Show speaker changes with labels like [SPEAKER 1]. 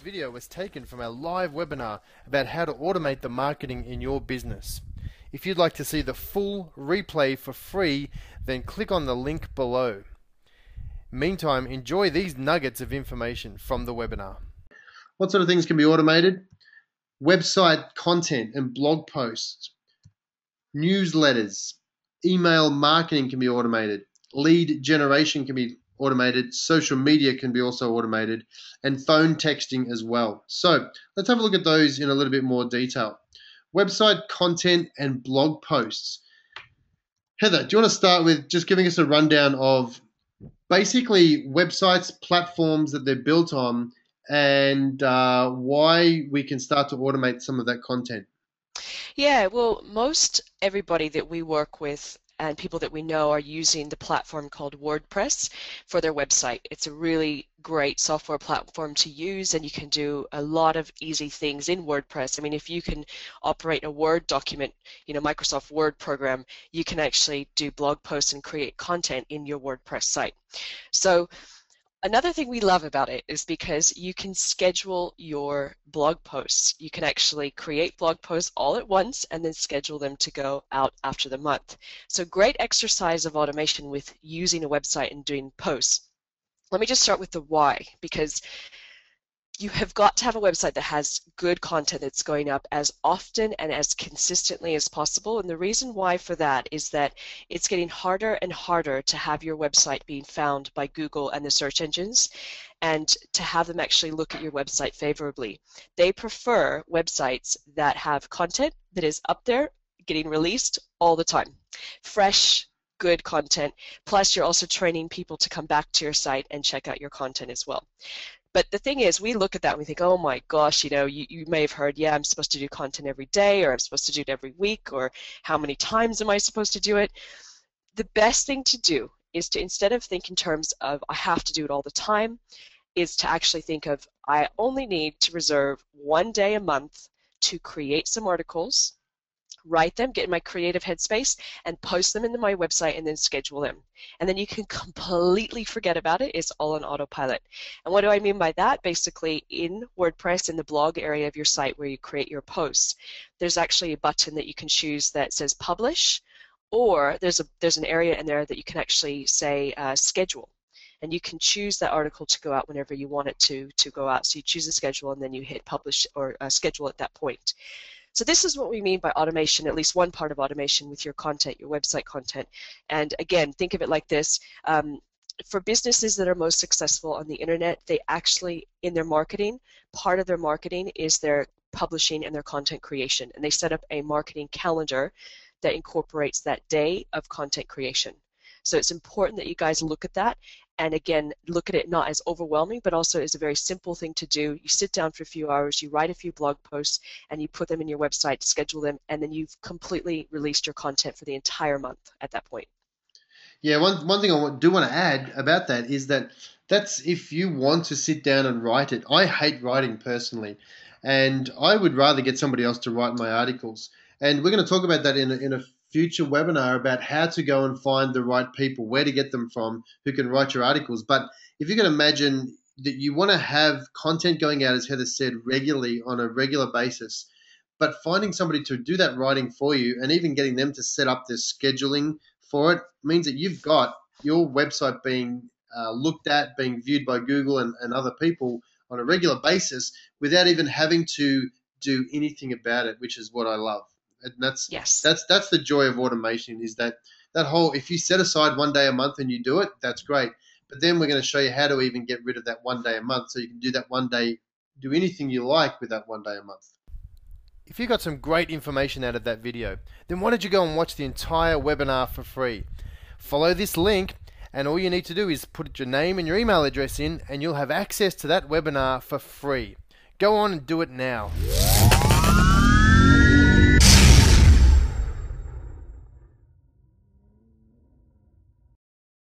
[SPEAKER 1] video was taken from our live webinar about how to automate the marketing in your business. If you'd like to see the full replay for free, then click on the link below. Meantime, enjoy these nuggets of information from the webinar.
[SPEAKER 2] What sort of things can be automated? Website content and blog posts, newsletters, email marketing can be automated, lead generation can be automated, social media can be also automated, and phone texting as well. So let's have a look at those in a little bit more detail. Website content and blog posts. Heather, do you want to start with just giving us a rundown of basically websites, platforms that they're built on, and why we can start to automate some of that content?
[SPEAKER 3] Yeah, well, most everybody that we work with and people that we know are using the platform called WordPress for their website. It's a really great software platform to use, and you can do a lot of easy things in WordPress. I mean, if you can operate a Word document, Microsoft Word program, you can actually do blog posts and create content in your WordPress site. So another thing we love about it is because you can schedule your blog posts. You can actually create blog posts all at once and then schedule them to go out after the month. So great exercise of automation with using a website and doing posts. Let me just start with the why, because you have got to have a website that has good content that's going up as often and as consistently as possible. And the reason why for that is that it's getting harder and harder to have your website being found by Google and the search engines, and to have them actually look at your website favorably. They prefer websites that have content that is up there, getting released all the time. Fresh, good content. Plus, you're also training people to come back to your site and check out your content as well. But the thing is, we look at that and we think, oh my gosh, you may have heard, yeah, I'm supposed to do content every day, or I'm supposed to do it every week, or how many times am I supposed to do it? The best thing to do is to, instead of think in terms of I have to do it all the time, is to actually think of I only need to reserve one day a month to create some articles, write them, get in my creative headspace, and post them into my website, and then schedule them. And then you can completely forget about it. It's all on autopilot. And what do I mean by that? Basically, in WordPress, in the blog area of your site where you create your posts, there's actually a button that you can choose that says publish, or there's an area in there that you can actually say schedule. And you can choose that article to go out whenever you want it to go out. So you choose a schedule, and then you hit publish or schedule at that point. So this is what we mean by automation, at least one part of automation with your content, your website content. And again, think of it like this. For businesses that are most successful on the internet, they actually, in their marketing, part of their marketing is their publishing and their content creation. And they set up a marketing calendar that incorporates that day of content creation. So it's important that you guys look at that, and again, look at it not as overwhelming, but also as a very simple thing to do. You sit down for a few hours, you write a few blog posts, and you put them in your website, schedule them, and then you've completely released your content for the entire month at that point.
[SPEAKER 2] Yeah, one thing I do want to add about that is that's if you want to sit down and write it. I hate writing personally, and I would rather get somebody else to write my articles. And we're going to talk about that in a future webinar about how to go and find the right people, where to get them from, who can write your articles. But if you can imagine that you want to have content going out, as Heather said, regularly on a regular basis, but finding somebody to do that writing for you and even getting them to set up the scheduling for it means that you've got your website being looked at, being viewed by Google and other people on a regular basis without even having to do anything about it, which is what I love. And that's the joy of automation, is that whole, if you set aside one day a month and you do it, that's great. But then we're going to show you how to even get rid of that one day a month, so you can do that one day, do anything you like with that one day a month.
[SPEAKER 1] If you got some great information out of that video, then why don't you go and watch the entire webinar for free? Follow this link, and all you need to do is put your name and your email address in, and you'll have access to that webinar for free. Go on and do it now.